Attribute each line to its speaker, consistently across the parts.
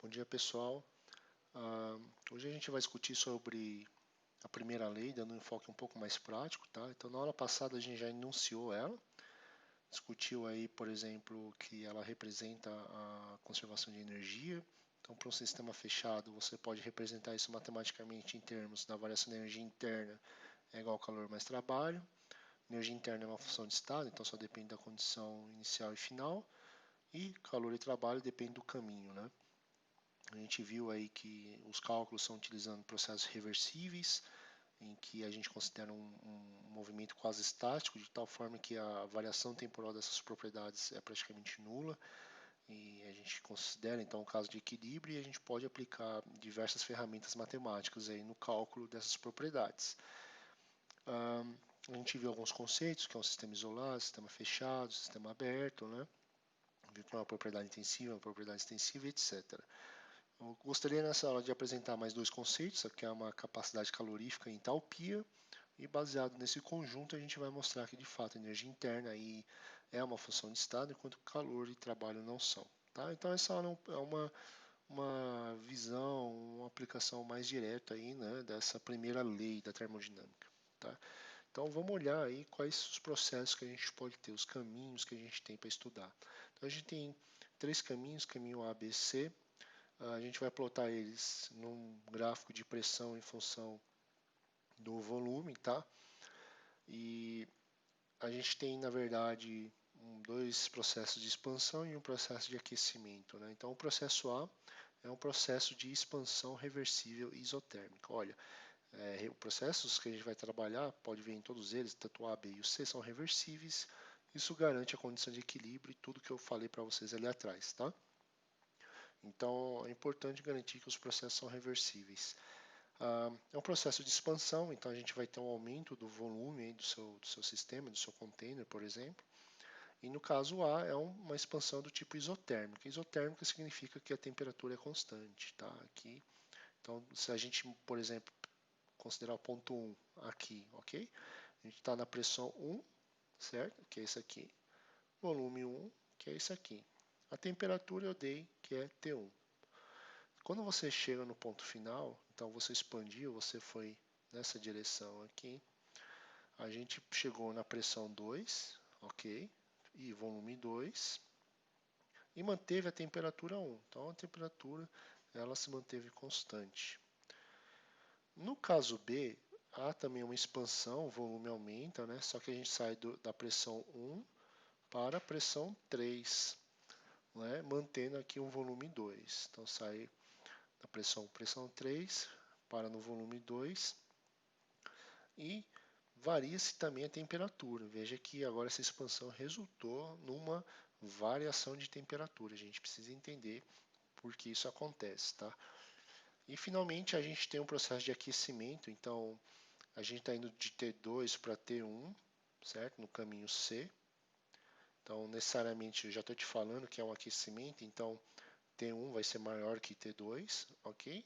Speaker 1: Bom dia, pessoal. Hoje a gente vai discutir sobre a primeira lei, dando um enfoque um pouco mais prático, tá? Então, na aula passada a gente já enunciou ela, discutiu aí, por exemplo, que ela representa a conservação de energia. Então, para um sistema fechado, você pode representar isso matematicamente em termos da variação da energia interna é igual ao calor mais trabalho. Energia interna é uma função de estado, então só depende da condição inicial e final. E calor e trabalho depende do caminho, né? A gente viu aí que os cálculos são utilizando processos reversíveis, em que a gente considera um movimento quase estático, de tal forma que a variação temporal dessas propriedades é praticamente nula, e a gente considera então o caso de equilíbrio e a gente pode aplicar diversas ferramentas matemáticas aí no cálculo dessas propriedades. A gente viu alguns conceitos, que é um sistema isolado, sistema fechado, sistema aberto, né? Viu que é uma propriedade intensiva, uma propriedade extensiva, etc. Eu gostaria nessa aula de apresentar mais dois conceitos, que é uma capacidade calorífica e entalpia, e baseado nesse conjunto a gente vai mostrar que de fato a energia interna aí é uma função de estado, enquanto calor e trabalho não são. Tá? Então essa aula é uma visão, uma aplicação mais direta aí, né, dessa primeira lei da termodinâmica. Tá? Então vamos olhar aí quais os processos que a gente pode ter, os caminhos que a gente tem para estudar. Então a gente tem três caminhos, caminho A, B, C. A gente vai plotar eles num gráfico de pressão em função do volume, tá? E a gente tem, na verdade, dois processos de expansão e um processo de aquecimento, né? Então, o processo A é um processo de expansão reversível isotérmica. Olha, os processos que a gente vai trabalhar, pode ver em todos eles, tanto o A, B e o C, são reversíveis. Isso garante a condição de equilíbrio e tudo que eu falei para vocês ali atrás, tá? Então, é importante garantir que os processos são reversíveis. É um processo de expansão, então a gente vai ter um aumento do volume do seu sistema, do seu container, por exemplo. E no caso A, é uma expansão do tipo isotérmica. Isotérmica significa que a temperatura é constante, tá? Aqui, então, se a gente, por exemplo, considerar o ponto 1 aqui, ok? A gente está na pressão 1, certo? Que é isso aqui. Volume 1, que é isso aqui. A temperatura eu dei, que é T1. Quando você chega no ponto final, então você expandiu, você foi nessa direção aqui, a gente chegou na pressão 2, ok? E volume 2, e manteve a temperatura 1. Então a temperatura ela se manteve constante. No caso B, há também uma expansão, o volume aumenta, né? Só que a gente sai da pressão 1 para a pressão 3, né? Mantendo aqui um volume 2. Então sai da pressão 3 para no volume 2 e varia-se também a temperatura. Veja que agora essa expansão resultou numa variação de temperatura. A gente precisa entender por que isso acontece, tá? E finalmente a gente tem um processo de aquecimento, então a gente está indo de T2 para T1, certo? No caminho C. Então necessariamente eu já estou te falando que é um aquecimento, então T1 vai ser maior que T2, ok?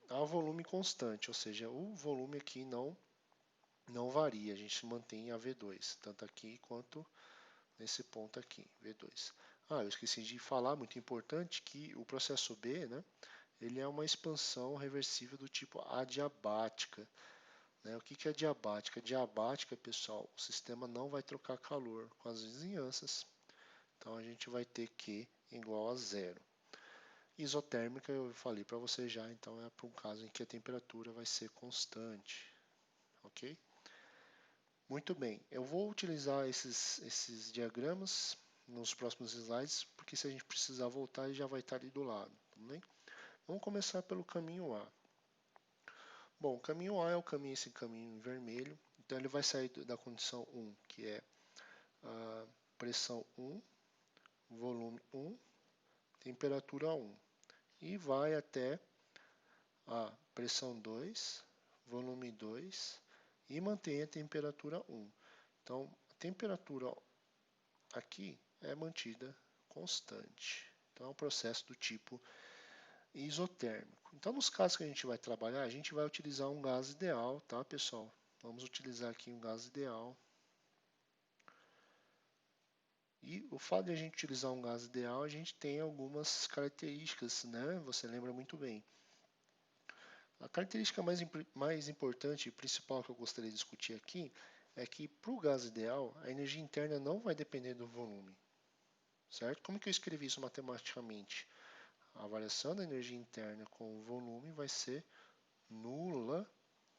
Speaker 1: Há volume constante, ou seja, o volume aqui não varia, a gente mantém a V2, tanto aqui quanto nesse ponto aqui, V2. Eu esqueci de falar, muito importante, que o processo B, né, ele é uma expansão reversível do tipo adiabática. Né? O que é adiabática? Adiabática, pessoal, o sistema não vai trocar calor com as vizinhanças, então a gente vai ter Q igual a zero. Isotérmica, eu falei para você já, então é para um caso em que a temperatura vai ser constante, ok? Muito bem, eu vou utilizar esses diagramas nos próximos slides, porque se a gente precisar voltar, ele já vai estar ali do lado. Tá bem? Vamos começar pelo caminho A. Bom, o caminho A é o caminho, esse caminho em vermelho, então ele vai sair da condição 1, que é a pressão 1, volume 1, temperatura 1, e vai até a pressão 2, volume 2, e mantém a temperatura 1. Então, a temperatura aqui é mantida constante. Então, é um processo do tipo isotérmico. Então, nos casos que a gente vai trabalhar, a gente vai utilizar um gás ideal, tá, pessoal? Vamos utilizar aqui um gás ideal. E o fato de a gente utilizar um gás ideal, a gente tem algumas características, né? Você lembra muito bem. A característica mais importante e principal que eu gostaria de discutir aqui é que para o gás ideal, a energia interna não vai depender do volume, certo? Como que eu escrevi isso matematicamente? A variação da energia interna com o volume vai ser nula,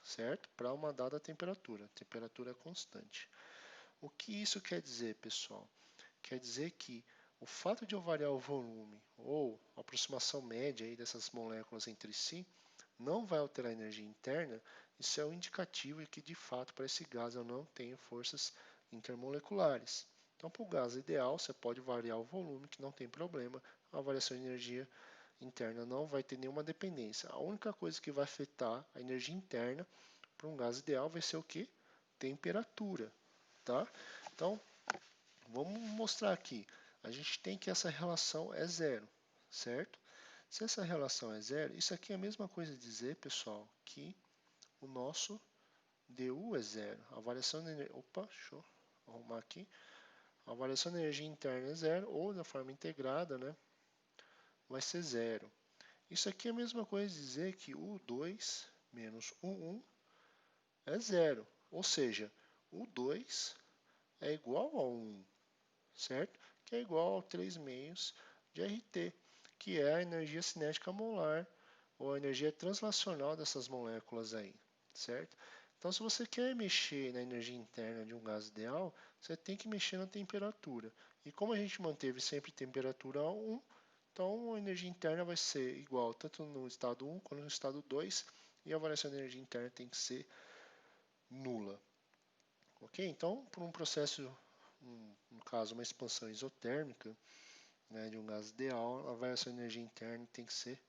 Speaker 1: certo? Para uma dada temperatura. A temperatura é constante. O que isso quer dizer, pessoal? Quer dizer que o fato de eu variar o volume ou a aproximação média aí dessas moléculas entre si não vai alterar a energia interna. Isso é um indicativo de que, de fato, para esse gás eu não tenho forças intermoleculares. Então, para o gás ideal, você pode variar o volume, que não tem problema. A variação de energia interna não vai ter nenhuma dependência. A única coisa que vai afetar a energia interna para um gás ideal vai ser o que? Temperatura. Tá? Então, vamos mostrar aqui. A gente tem que essa relação é zero, certo? Se essa relação é zero, isso aqui é a mesma coisa de dizer, pessoal, que o nosso DU é zero. A variação de energia... Opa, deixa eu arrumar aqui. A variação de energia interna é zero, ou da forma integrada, né, vai ser zero. Isso aqui é a mesma coisa de dizer que U2 menos U1 é zero. Ou seja, U2 é igual a 1, certo? Que é igual a 3 meios de RT, que é a energia cinética molar, ou a energia translacional dessas moléculas aí, certo? Então, se você quer mexer na energia interna de um gás ideal, você tem que mexer na temperatura. E como a gente manteve sempre temperatura 1, então a energia interna vai ser igual tanto no estado 1 quanto no estado 2, e a variação de energia interna tem que ser nula. Ok? Então, por um processo, no caso, uma expansão isotérmica, né, de um gás ideal, a variação de energia interna tem que ser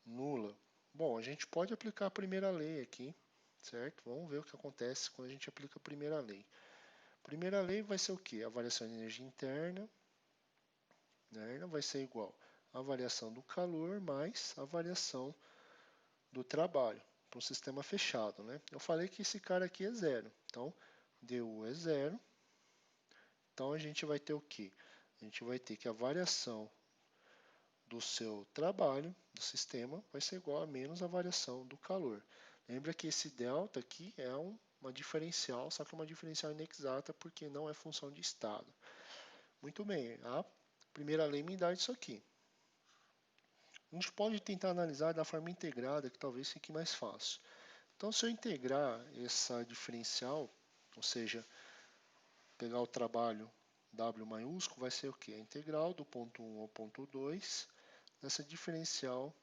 Speaker 1: nula. Bom, a gente pode aplicar a primeira lei aqui, certo? Vamos ver o que acontece quando a gente aplica a primeira lei. A primeira lei vai ser o quê? A variação de energia interna, né, vai ser igual à variação do calor mais a variação do trabalho para um sistema fechado, né? Eu falei que esse cara aqui é zero, então dU é zero. Então a gente vai ter o quê? A gente vai ter que a variação do seu trabalho, do sistema, vai ser igual a menos a variação do calor. Lembra que esse delta aqui é uma diferencial, só que é uma diferencial inexata porque não é função de estado. Muito bem, a primeira lei me dá isso aqui. A gente pode tentar analisar da forma integrada, que talvez fique mais fácil. Então, se eu integrar essa diferencial, ou seja, pegar o trabalho W maiúsculo, vai ser o quê? A integral do ponto 1 ao ponto 2 dessa diferencial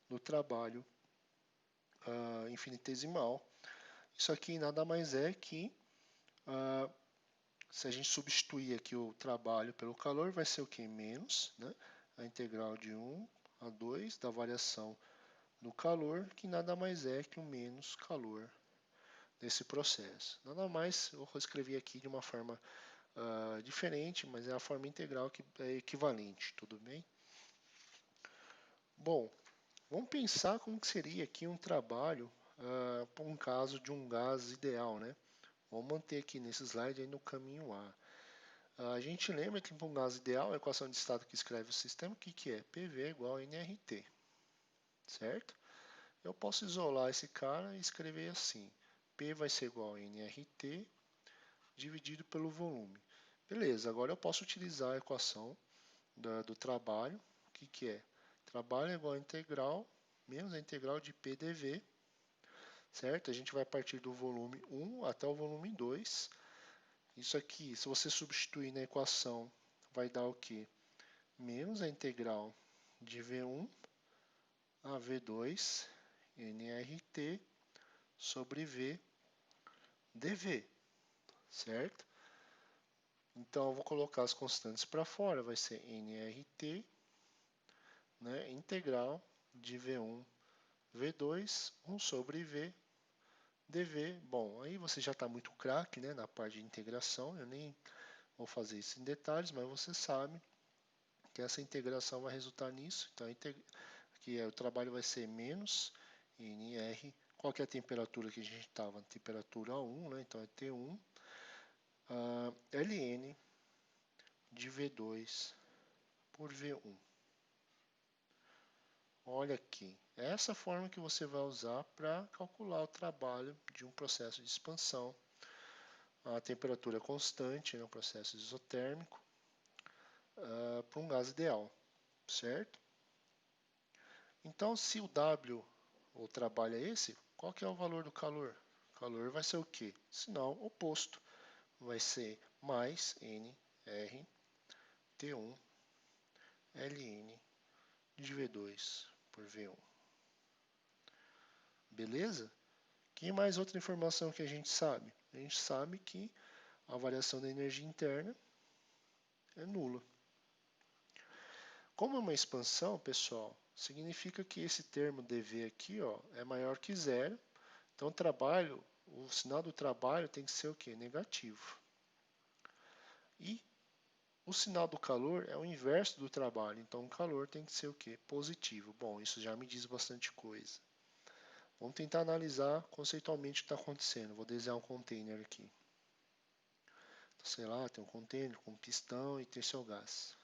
Speaker 1: do trabalho infinitesimal. Isso aqui nada mais é que, se a gente substituir aqui o trabalho pelo calor, vai ser o que? Menos, né, a integral de 1 a 2 da variação do calor, que nada mais é que o menos calor desse processo. Nada mais, eu escrevi aqui de uma forma diferente, mas é a forma integral que é equivalente, tudo bem? Bom, vamos pensar como que seria aqui um trabalho para um caso de um gás ideal, né? Vamos manter aqui nesse slide aí no caminho A. A gente lembra que para um gás ideal, a equação de estado que escreve o sistema, o que é? PV igual a nRT, certo? Eu posso isolar esse cara e escrever assim. P vai ser igual a nRT dividido pelo volume. Beleza, agora eu posso utilizar a equação do trabalho. O que é? Trabalho é igual a integral menos a integral de P dV, certo? A gente vai partir do volume 1 até o volume 2. Isso aqui, se você substituir na equação, vai dar o que? Menos a integral de V1 a V2 nRT sobre V dV, certo? Então, eu vou colocar as constantes para fora, vai ser nRT, né, integral de V1 V2, 1 sobre V dV. Bom, aí você já está muito craque, né, na parte de integração, eu nem vou fazer isso em detalhes, mas você sabe que essa integração vai resultar nisso. Então, aqui o trabalho vai ser menos NR, qual que é a temperatura que a gente estava? Temperatura 1, né? Então é T1, ln de V2 por V1. Olha aqui, é essa forma que você vai usar para calcular o trabalho de um processo de expansão. A temperatura constante, um processo isotérmico, para um gás ideal, certo? Então, se o W, o trabalho é esse, qual que é o valor do calor? O calor vai ser o quê? Sinal oposto. Vai ser mais NR T1 Ln de V2 por V1. Beleza? Que mais outra informação que a gente sabe? A gente sabe que a variação da energia interna é nula. Como é uma expansão, pessoal, significa que esse termo dV aqui, ó, é maior que zero. Então, o sinal do trabalho tem que ser o quê? Negativo. E o sinal do calor é o inverso do trabalho. Então, o calor tem que ser o quê? Positivo. Bom, isso já me diz bastante coisa. Vamos tentar analisar conceitualmente o que está acontecendo. Vou desenhar um container aqui. Então, sei lá, tem um container com pistão e tem seu gás.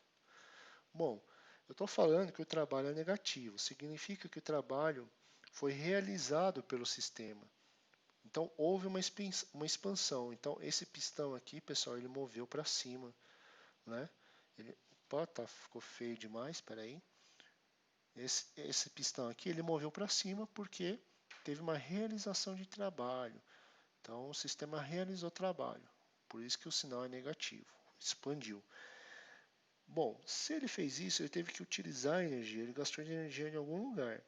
Speaker 1: Bom, eu estou falando que o trabalho é negativo. Significa que o trabalho foi realizado pelo sistema. Então, houve uma expansão. Então, esse pistão aqui, pessoal, ele moveu para cima, né? Ficou feio demais, espera aí. Esse pistão aqui, ele moveu para cima porque teve uma realização de trabalho. Então, o sistema realizou trabalho. Por isso que o sinal é negativo. Expandiu. Bom, se ele fez isso, ele teve que utilizar a energia. Ele gastou energia em algum lugar.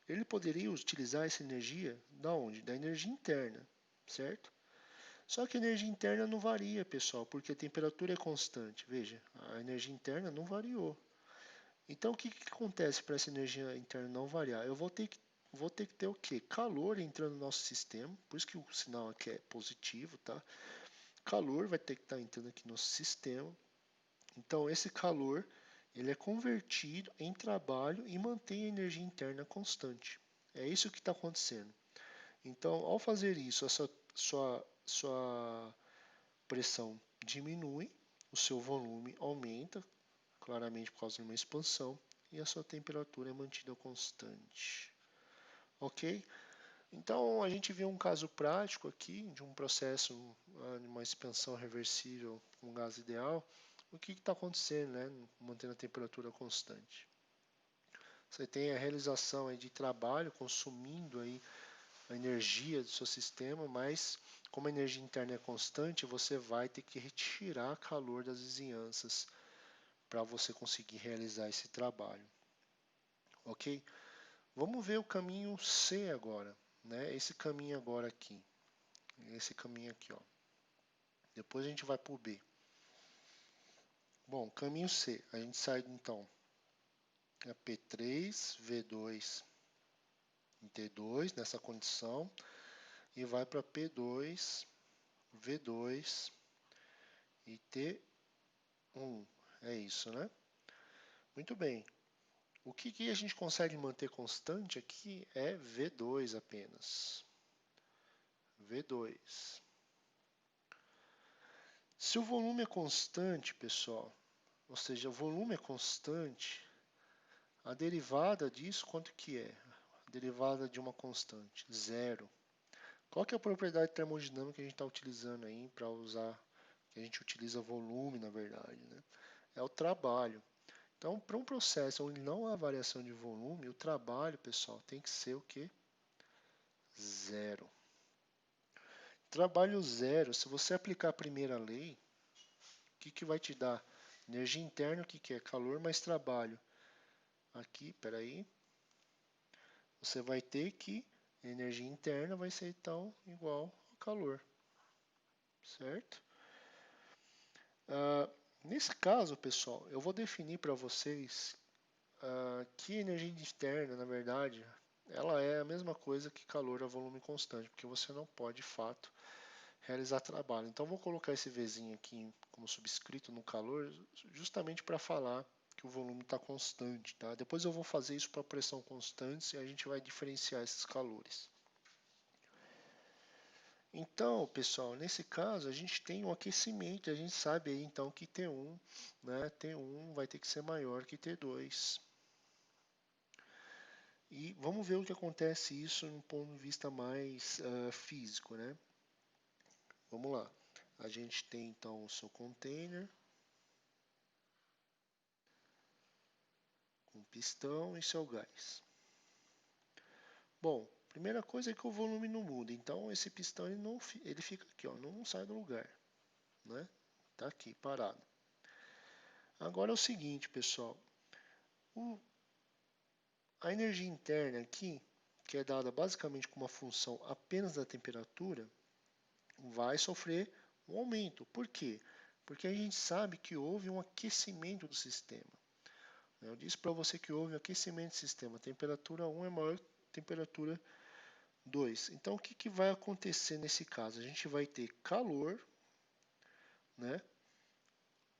Speaker 1: Ele poderia utilizar essa energia da onde? Da energia interna, certo? Só que a energia interna não varia, pessoal, porque a temperatura é constante. Veja, a energia interna não variou. Então, o que acontece para essa energia interna não variar? Eu vou ter que ter o quê? Calor entrando no nosso sistema, por isso que o sinal aqui é positivo, tá? Calor vai ter que estar entrando aqui no nosso sistema. Então, esse calor ele é convertido em trabalho e mantém a energia interna constante. É isso que está acontecendo. Então, ao fazer isso, a sua pressão diminui, o seu volume aumenta, claramente por causa de uma expansão, e a sua temperatura é mantida constante. Ok? Então, a gente vê um caso prático aqui de um processo, de uma expansão reversível com gás ideal. O que está acontecendo, né? Mantendo a temperatura constante. Você tem a realização aí de trabalho consumindo aí a energia do seu sistema, mas como a energia interna é constante, você vai ter que retirar calor das vizinhanças para você conseguir realizar esse trabalho. Ok? Vamos ver o caminho C agora, né? Esse caminho agora aqui. Esse caminho aqui, ó. Depois a gente vai para o B. Bom, caminho C. A gente sai então a P3, V2 em T2 nessa condição e vai para P2, V2 e T1. É isso, né? Muito bem. O que a gente consegue manter constante aqui é V2 apenas. V2. Se o volume é constante, pessoal, ou seja, o volume é constante, a derivada disso quanto que é? A derivada de uma constante, zero. Qual que é a propriedade termodinâmica que a gente está utilizando aí para usar, que a gente utiliza volume, na verdade, né? É o trabalho. Então, para um processo onde não há variação de volume, o trabalho, pessoal, tem que ser o quê? Zero. Trabalho zero, se você aplicar a primeira lei, o que vai te dar? Energia interna, o que é? Calor mais trabalho. Aqui, peraí. Você vai ter que energia interna vai ser então igual a calor. Certo? Nesse caso, pessoal, eu vou definir para vocês que energia externa, na verdade, ela é a mesma coisa que calor a volume constante, porque você não pode, de fato, realizar trabalho. Então, vou colocar esse Vzinho aqui como subscrito no calor, justamente para falar que o volume está constante. Tá? Depois eu vou fazer isso para pressão constante e a gente vai diferenciar esses calores. Então, pessoal, nesse caso a gente tem um aquecimento, a gente sabe aí então que T1, né, T1 vai ter que ser maior que T2. E vamos ver o que acontece isso de um ponto de vista mais físico, né? Vamos lá. A gente tem então o seu container com pistão e seu gás. Bom, primeira coisa é que o volume não muda, então esse pistão ele fica aqui, ó, não sai do lugar, né? Tá aqui parado. Agora é o seguinte, pessoal, a energia interna aqui, que é dada basicamente com uma função apenas da temperatura, vai sofrer um aumento. Por quê? Porque a gente sabe que houve um aquecimento do sistema. Eu disse para você que houve um aquecimento do sistema. Temperatura 1 é maior que temperatura 2. Então, o que vai acontecer nesse caso? A gente vai ter calor, né,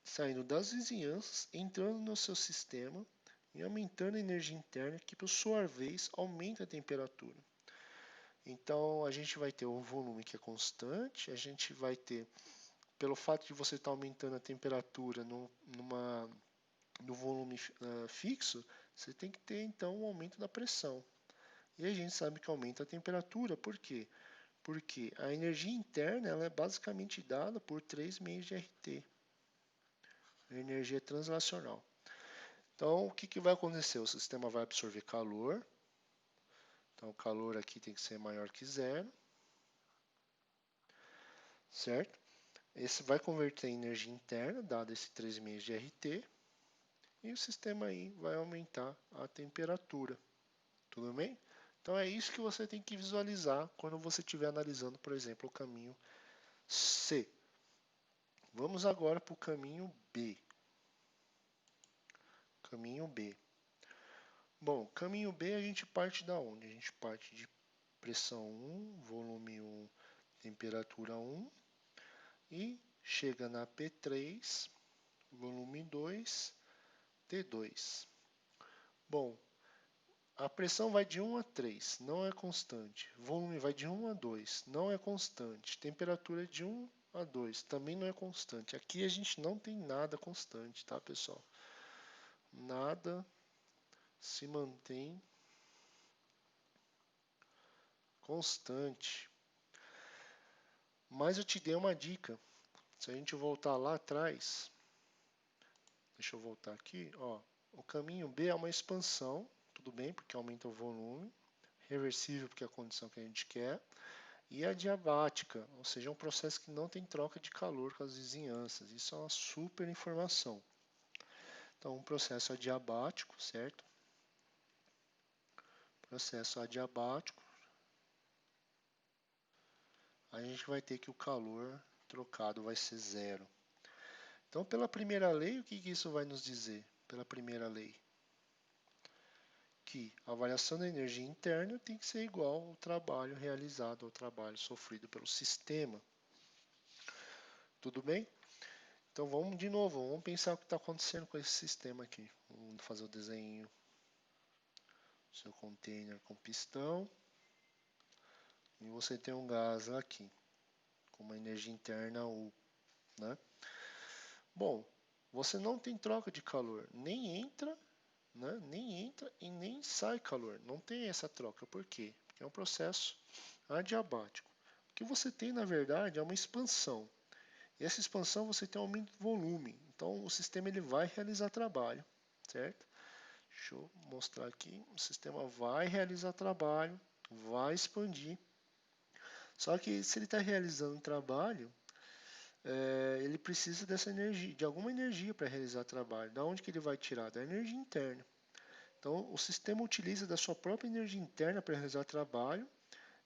Speaker 1: saindo das vizinhanças, entrando no seu sistema e aumentando a energia interna, que por sua vez aumenta a temperatura. Então, a gente vai ter um volume que é constante, a gente vai ter, pelo fato de você estar aumentando a temperatura no volume fixo, você tem que ter então um aumento da pressão. E a gente sabe que aumenta a temperatura, por quê? Porque a energia interna ela é basicamente dada por 3 meios de RT, energia translacional. Então, o que vai acontecer? O sistema vai absorver calor, então o calor aqui tem que ser maior que zero, certo? Esse vai converter em energia interna, dado esse 3 meios de RT, e o sistema aí vai aumentar a temperatura. Tudo bem? Então é isso que você tem que visualizar quando você estiver analisando, por exemplo, o caminho C. Vamos agora para o caminho B. Caminho B. Bom, caminho B a gente parte da onde? A gente parte de pressão 1, volume 1, temperatura 1 e chega na P3, volume 2, T2. Bom, a pressão vai de 1 a 3, não é constante. Volume vai de 1 a 2, não é constante. Temperatura de 1 a 2, também não é constante. Aqui a gente não tem nada constante, tá, pessoal? Nada se mantém constante. Mas eu te dei uma dica. Se a gente voltar lá atrás, deixa eu voltar aqui, ó, o caminho B é uma expansão, tudo bem, porque aumenta o volume, reversível porque é a condição que a gente quer, e adiabática, ou seja, é um processo que não tem troca de calor com as vizinhanças. Isso é uma super informação. Então, um processo adiabático, certo? Processo adiabático, a gente vai ter que o calor trocado vai ser zero. Então, pela primeira lei, o que isso vai nos dizer? Pela primeira lei, que a variação da energia interna tem que ser igual ao trabalho realizado, ao trabalho sofrido pelo sistema. Tudo bem? Então vamos de novo, vamos pensar o que está acontecendo com esse sistema aqui. Vamos fazer o desenho. Seu container com pistão. E você tem um gás aqui, com uma energia interna U, né? Bom, você não tem troca de calor, nem entra, né? Nem entra e nem sai calor. Não tem essa troca. Por quê? Porque é um processo adiabático. O que você tem, na verdade, é uma expansão. E essa expansão você tem um aumento de volume. Então o sistema ele vai realizar trabalho, certo? Deixa eu mostrar aqui. O sistema vai realizar trabalho, vai expandir. Só que se ele está realizando trabalho, ele precisa dessa energia, de alguma energia para realizar trabalho. Da onde que ele vai tirar? Da energia interna. Então, o sistema utiliza da sua própria energia interna para realizar trabalho,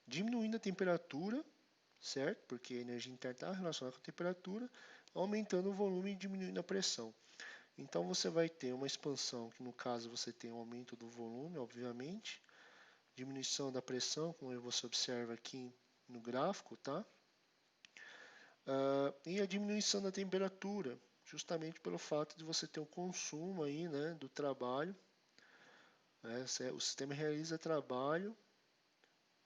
Speaker 1: diminuindo a temperatura, certo? Porque a energia interna está relacionada com a temperatura, aumentando o volume e diminuindo a pressão. Então, você vai ter uma expansão, que no caso você tem um aumento do volume, obviamente, diminuição da pressão, como você observa aqui no gráfico, tá? E a diminuição da temperatura, justamente pelo fato de você ter um consumo aí, né, do trabalho. O sistema realiza trabalho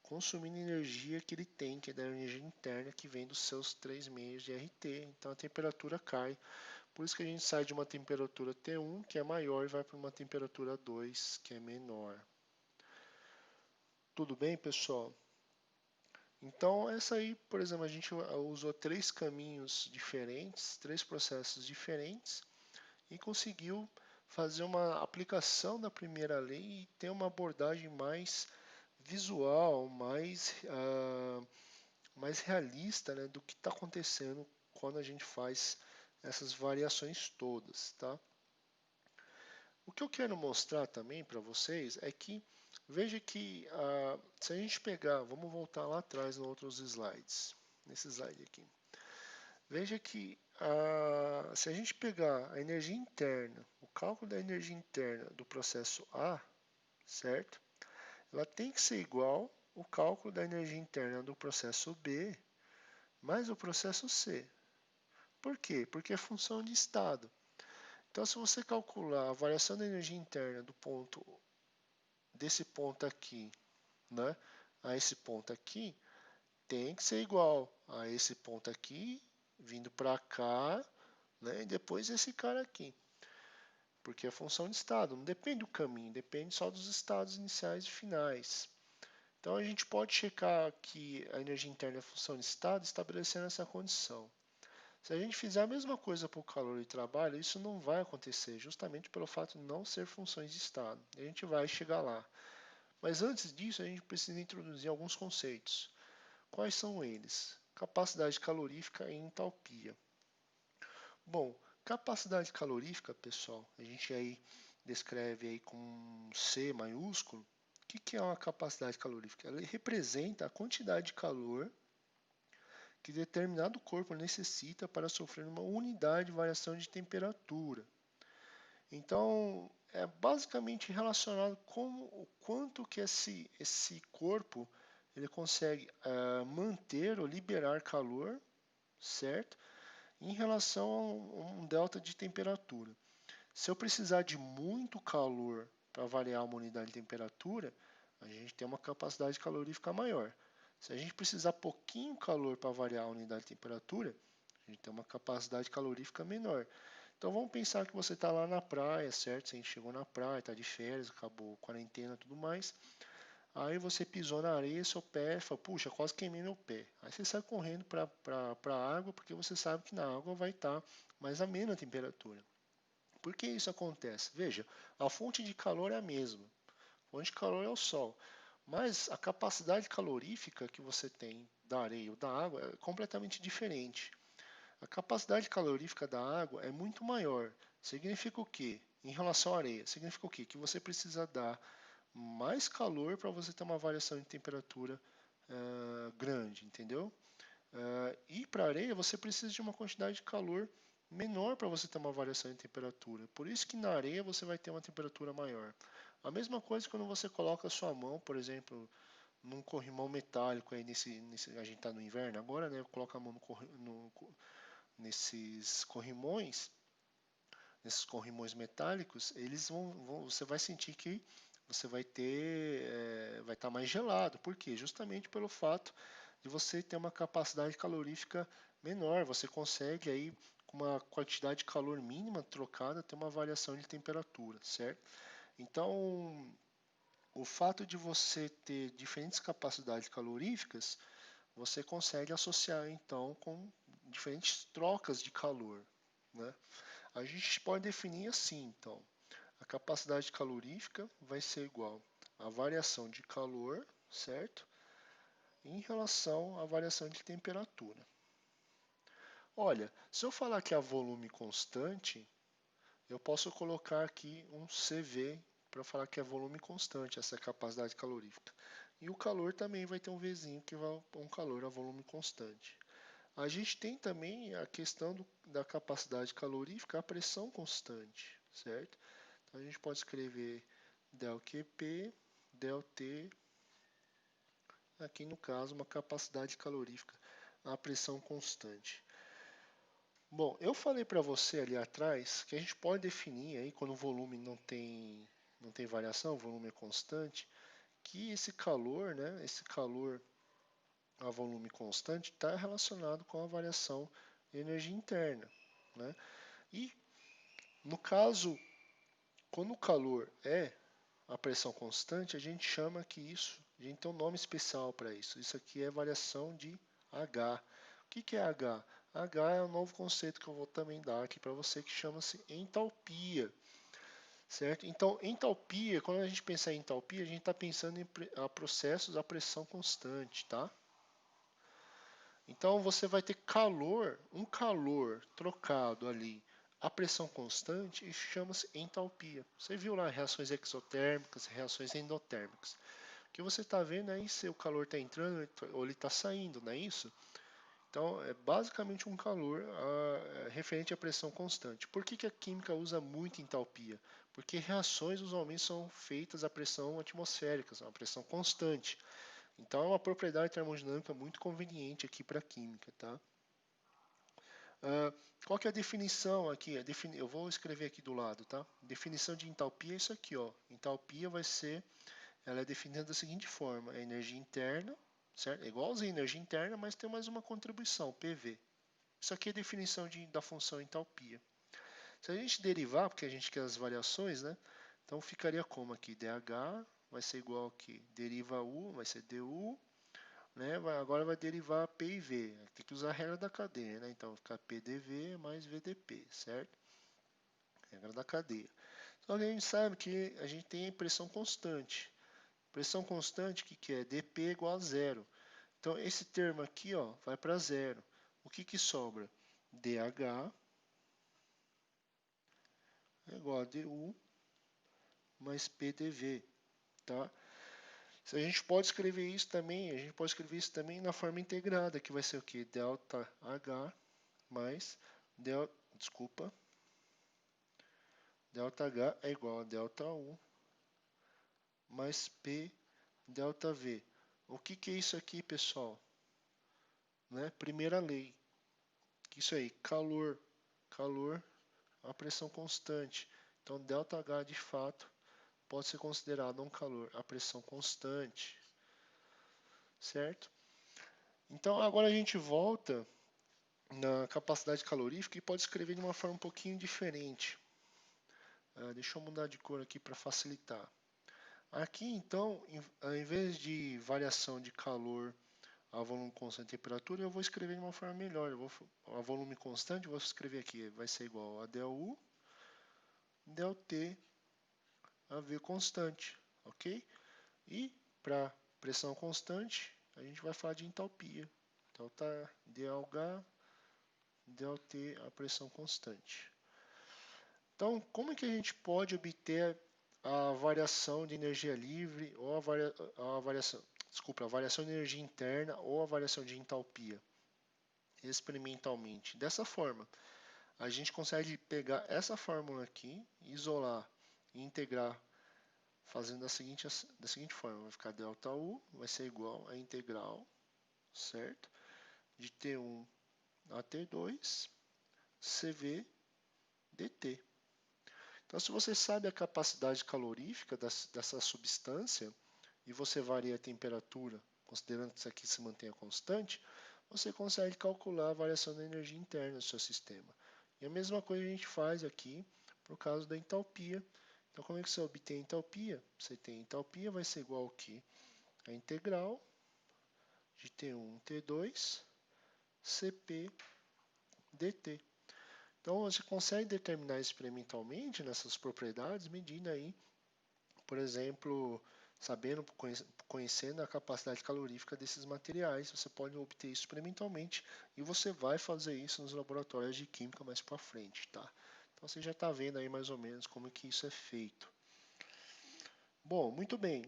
Speaker 1: consumindo energia que ele tem, que é da energia interna que vem dos seus 3 meios de RT. Então a temperatura cai. Por isso que a gente sai de uma temperatura T1, que é maior, e vai para uma temperatura 2, que é menor. Tudo bem, pessoal? Então, essa aí, por exemplo, a gente usou 3 caminhos diferentes, 3 processos diferentes, e conseguiu fazer uma aplicação da primeira lei e ter uma abordagem mais visual, mais realista, né, do que está acontecendo quando a gente faz essas variações todas, tá? O que eu quero mostrar também para vocês é que, veja que se a gente pegar, vamos voltar lá atrás nos outros slides, nesse slide aqui. Veja que se a gente pegar a energia interna, o cálculo da energia interna do processo A, certo? Ela tem que ser igual ao cálculo da energia interna do processo B mais o processo C. Por quê? Porque é função de estado. Então, se você calcular a variação da energia interna do ponto desse ponto aqui, né, a esse ponto aqui, tem que ser igual a esse ponto aqui, vindo para cá, né, e depois esse cara aqui. Porque é função de estado, não depende do caminho, depende só dos estados iniciais e finais. Então a gente pode checar que a energia interna é função de estado estabelecendo essa condição. Se a gente fizer a mesma coisa para o calor e trabalho, isso não vai acontecer, justamente pelo fato de não ser funções de estado. A gente vai chegar lá. Mas antes disso, a gente precisa introduzir alguns conceitos. Quais são eles? Capacidade calorífica e entalpia. Bom, capacidade calorífica, pessoal, a gente aí descreve aí com um C maiúsculo. O que é uma capacidade calorífica? Ela representa a quantidade de calor que determinado corpo necessita para sofrer uma unidade de variação de temperatura. Então, é basicamente relacionado com o quanto que esse corpo ele consegue manter ou liberar calor, certo? Em relação a um delta de temperatura. Se eu precisar de muito calor para variar uma unidade de temperatura, a gente tem uma capacidade calorífica maior. Se a gente precisar pouquinho calor para variar a unidade de temperatura, a gente tem uma capacidade calorífica menor. Então vamos pensar que você está lá na praia, certo? Você chegou na praia, está de férias, acabou a quarentena e tudo mais. Aí você pisou na areia, seu pé, fala, puxa, quase queimei meu pé. Aí você sai correndo para a água, porque você sabe que na água vai estar mais amena a temperatura. Por que isso acontece? Veja, a fonte de calor é a mesma. A fonte de calor é o sol. Mas a capacidade calorífica que você tem da areia ou da água é completamente diferente. A capacidade calorífica da água é muito maior. Significa o quê? Em relação à areia, significa o quê? Que você precisa dar mais calor para você ter uma variação de temperatura grande, entendeu? E para a areia você precisa de uma quantidade de calor menor para você ter uma variação de temperatura. Por isso que na areia você vai ter uma temperatura maior. A mesma coisa quando você coloca a sua mão, por exemplo, num corrimão metálico, aí a gente está no inverno agora, né? Coloca a mão nesses corrimões metálicos, você vai sentir que você vai estar mais gelado. Por quê? Justamente pelo fato de você ter uma capacidade calorífica menor. Você consegue aí, com uma quantidade de calor mínima trocada, ter uma variação de temperatura, certo? Então, o fato de você ter diferentes capacidades caloríficas, você consegue associar então com diferentes trocas de calor, né? A gente pode definir assim, então, a capacidade calorífica vai ser igual à variação de calor, certo? Em relação à variação de temperatura. Olha, se eu falar que é volume constante, eu posso colocar aqui um CV para falar que é volume constante, essa capacidade calorífica. E o calor também vai ter um Vzinho que vai um calor a volume constante. A gente tem também a questão da capacidade calorífica a pressão constante, certo? Então a gente pode escrever ΔQP, ΔT, aqui no caso uma capacidade calorífica a pressão constante. Bom, eu falei para você ali atrás que a gente pode definir aí quando o volume não tem variação, o volume é constante, que esse calor, né, esse calor a volume constante está relacionado com a variação de energia interna, né? E no caso, quando o calor é a pressão constante, a gente chama que isso, a gente tem um nome especial para isso. Isso aqui é variação de H. O que é H? H é um novo conceito que eu vou também dar aqui para você, que chama-se entalpia. Certo? Então, entalpia, quando a gente pensa em entalpia, a gente está pensando em processos a pressão constante, tá? Então, você vai ter calor, um calor trocado ali a pressão constante, isso chama-se entalpia. Você viu lá reações exotérmicas, reações endotérmicas. O que você está vendo aí, se o calor está entrando ou ele está saindo, não é isso? Então, é basicamente um calor referente à pressão constante. Por que a química usa muito entalpia? Porque reações usualmente são feitas a pressão atmosférica, a pressão constante. Então, é uma propriedade termodinâmica muito conveniente aqui para a química, tá? Qual que é a definição aqui? Eu vou escrever aqui do lado, tá? Definição de entalpia é isso aqui, ó. Entalpia ela é definida da seguinte forma: a energia interna, certo? É igualzinho a energia interna, mas tem mais uma contribuição, PV. Isso aqui é a definição da função entalpia. Se a gente derivar, porque a gente quer as variações, né? Então ficaria como aqui? dH vai ser igual aqui, deriva U, vai ser du, né? Agora vai derivar P e V. Tem que usar a regra da cadeia, né? Então fica PDV mais VDP, certo? Regra da cadeia. Então a gente sabe que a gente tem pressão constante. Pressão constante, o que é? dP igual a zero. Então esse termo aqui, ó, vai para zero. O que sobra? dH é igual a du mais PDV, tá? A gente pode escrever isso também, na forma integrada, que vai ser o que? Delta H mais delta H é igual a delta U mais P delta V. O que é isso aqui, pessoal? Né? Primeira lei. Isso aí, calor, a pressão constante. Então, delta H de fato pode ser considerado um calor a pressão constante, certo? Então, agora a gente volta na capacidade calorífica e pode escrever de uma forma um pouquinho diferente. Deixa eu mudar de cor aqui para facilitar. Aqui, então, ao invés de variação de calor a volume constante de temperatura, eu vou escrever de uma forma melhor. A volume constante, eu vou escrever aqui, vai ser igual a ΔU, ΔT, a V constante, ok? E para pressão constante, a gente vai falar de entalpia. Então, tá dH, ΔT, a pressão constante. Então, como é que a gente pode obter a variação de energia livre ou a variação de energia interna ou a variação de entalpia experimentalmente? Dessa forma, a gente consegue pegar essa fórmula aqui, isolar e integrar fazendo da seguinte forma. Vai ficar ΔU, vai ser igual a integral, certo? De T1 a T2, CV dt. Então, se você sabe a capacidade calorífica dessa substância e você varia a temperatura, considerando que isso aqui se mantenha constante, você consegue calcular a variação da energia interna do seu sistema. E a mesma coisa a gente faz aqui por causa da entalpia. Então, como é que você obtém a entalpia? Você tem a entalpia, vai ser igual ao que? A integral de T1 T2 Cp dt. Então, você consegue determinar experimentalmente nessas propriedades, medindo aí, por exemplo, conhecendo a capacidade calorífica desses materiais, você pode obter isso experimentalmente e você vai fazer isso nos laboratórios de química mais para frente, tá? Então, você já está vendo aí mais ou menos como que isso é feito. Bom, muito bem.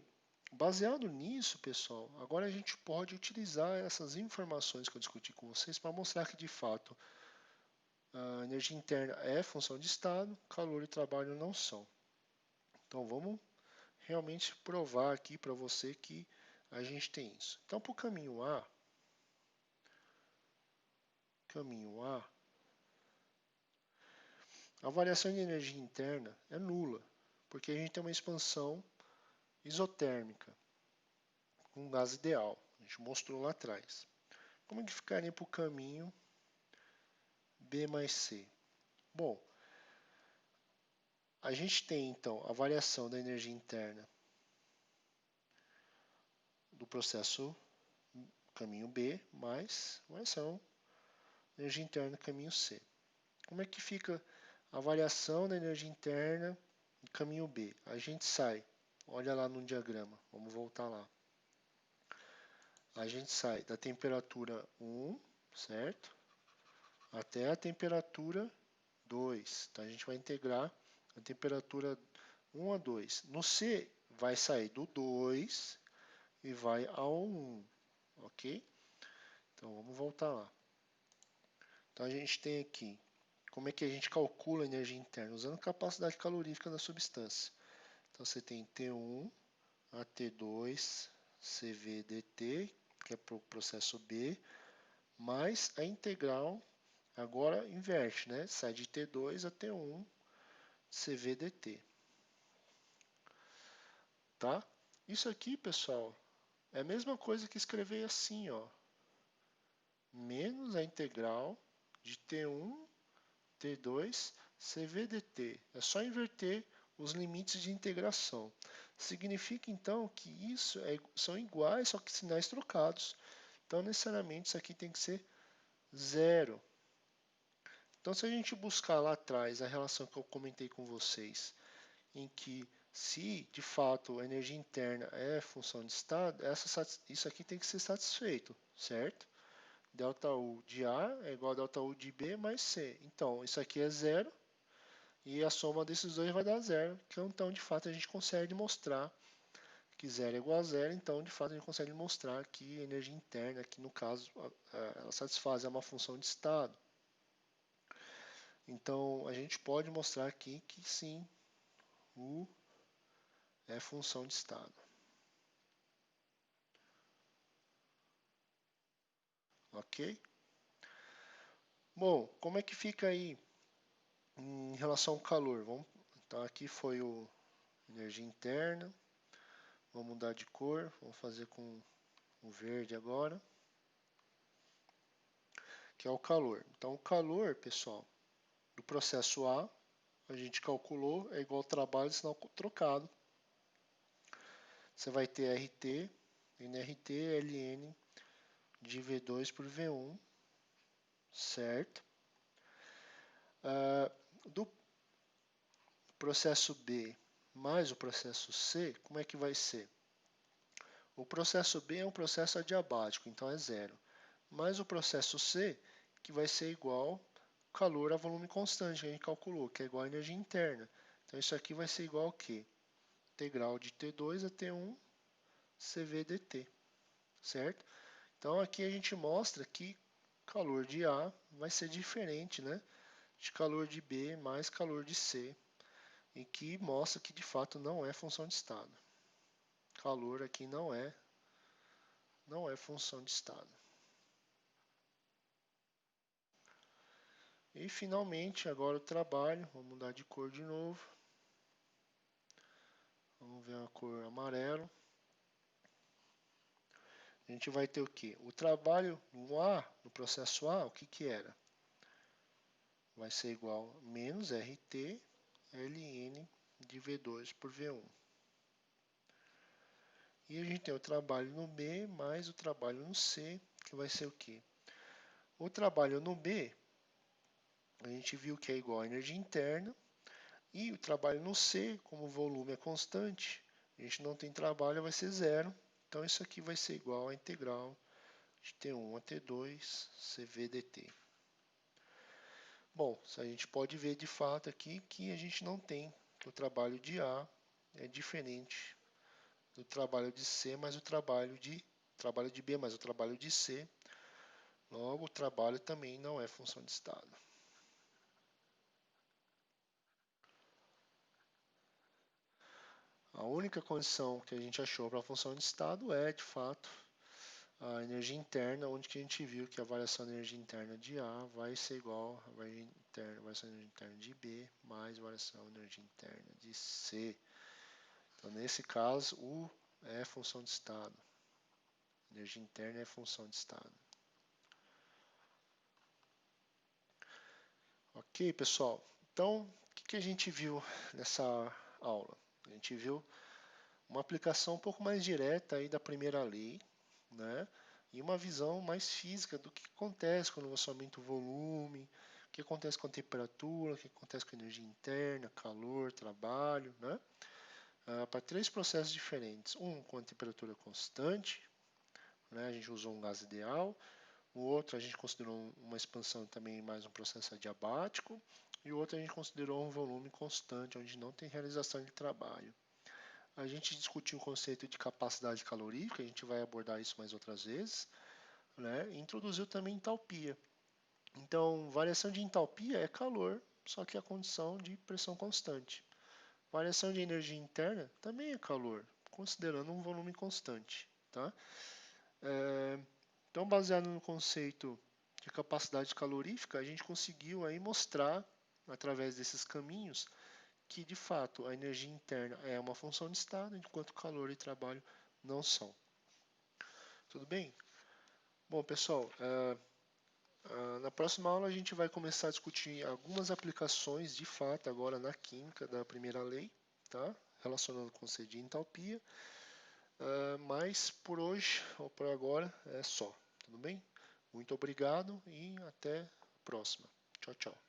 Speaker 1: Baseado nisso, pessoal, agora a gente pode utilizar essas informações que eu discuti com vocês para mostrar que, de fato, a energia interna é função de estado, calor e trabalho não são. Então vamos realmente provar aqui para você que a gente tem isso. Então para o caminho A, a variação de energia interna é nula, porque a gente tem uma expansão isotérmica. um gás ideal. A gente mostrou lá atrás. Como é que ficaria para o caminho B mais C? Bom, a gente tem então a variação da energia interna do processo caminho B mais variação da energia interna do caminho C. Como é que fica a variação da energia interna do caminho B? A gente sai, olha lá no diagrama, vamos voltar lá. A gente sai da temperatura 1, certo? Até a temperatura 2. Então a gente vai integrar a temperatura 1 a 2. No C vai sair do 2 e vai ao 1, ok? Então vamos voltar lá. Então a gente tem aqui, como é que a gente calcula a energia interna? Usando a capacidade calorífica da substância. Então você tem T1 a T2 CV dt, que é para o processo B, mais a integral, agora inverte, né? Sai de T2 a T1 CV dt. Tá? Isso aqui, pessoal, é a mesma coisa que escrever assim, ó. Menos a integral de T1, T2, CV dt. É só inverter os limites de integração. Significa, então, que isso são iguais, só que sinais trocados. Então, necessariamente, isso aqui tem que ser zero. Então, se a gente buscar lá atrás a relação que eu comentei com vocês, em que se de fato a energia interna é função de estado, isso aqui tem que ser satisfeito, certo? ΔU de A é igual a ΔU de B mais C. Então, isso aqui é zero e a soma desses dois vai dar zero. Então, de fato, a gente consegue mostrar que zero é igual a zero. Então, de fato, a gente consegue mostrar que a energia interna, que no caso, ela satisfaz uma função de estado. Então, a gente pode mostrar aqui que sim, U é função de estado. Ok? Bom, como é que fica aí em relação ao calor? Então, aqui foi o energia interna. Vamos mudar de cor, vamos fazer com o verde agora, que é o calor. Então, o calor, pessoal, do processo A, a gente calculou, é igual ao trabalho sinal trocado. Você vai ter RT, NRT, LN de V2 por V1, certo? Do processo B mais o processo C, como é que vai ser? O processo B é um processo adiabático, então é zero. Mais o processo C, que vai ser igual calor a volume constante, que a gente calculou, que é igual a energia interna. Então isso aqui vai ser igual ao quê? Integral de T2 a T1 CV dt, certo? Então aqui a gente mostra que calor de A vai ser diferente, né, de calor de B mais calor de C, e que mostra que de fato não é função de estado. Calor aqui não é função de estado. E finalmente agora o trabalho, vamos mudar de cor de novo. Vamos ver a cor amarelo. A gente vai ter o que? O trabalho no A, no processo A, o que era? Vai ser igual a menos RT ln de V2 por V1. E a gente tem o trabalho no B mais o trabalho no C, que vai ser o que? O trabalho no B, a gente viu que é igual a energia interna, e o trabalho no C, como o volume é constante, a gente não tem trabalho, vai ser zero. Então isso aqui vai ser igual à integral de T1 a T2 CV dt. Bom, a gente pode ver de fato aqui que a gente não tem, que o trabalho de A é diferente do trabalho de C mais o trabalho de B mais o trabalho de C. Logo, o trabalho também não é função de estado. A única condição que a gente achou para a função de estado é, de fato, a energia interna, onde que a gente viu que a variação da energia interna de A vai ser igual à variação da energia interna de B mais a variação da energia interna de C. Então, nesse caso, U é função de estado. Energia interna é função de estado. Ok, pessoal? Então, o que a gente viu nessa aula? A gente viu uma aplicação um pouco mais direta aí da primeira lei, né? E uma visão mais física do que acontece quando você aumenta o volume, o que acontece com a temperatura, o que acontece com a energia interna, calor, trabalho, né? Para 3 processos diferentes. Um com a temperatura constante, né? A gente usou um gás ideal. O outro a gente considerou uma expansão também mais um processo adiabático. E o outro a gente considerou um volume constante, onde não tem realização de trabalho. A gente discutiu o conceito de capacidade calorífica, a gente vai abordar isso mais outras vezes, né? E introduziu também entalpia. Então, variação de entalpia é calor, só que a condição de pressão constante. Variação de energia interna também é calor, considerando um volume constante. Tá? Então, baseado no conceito de capacidade calorífica, a gente conseguiu aí mostrar, através desses caminhos, que de fato a energia interna é uma função de estado, enquanto calor e trabalho não são. Tudo bem? Bom, pessoal, na próxima aula a gente vai começar a discutir algumas aplicações de fato agora na química da primeira lei, tá? Relacionando com o conceito de entalpia. Mas por hoje, ou por agora, é só. Tudo bem? Muito obrigado e até a próxima. Tchau, tchau.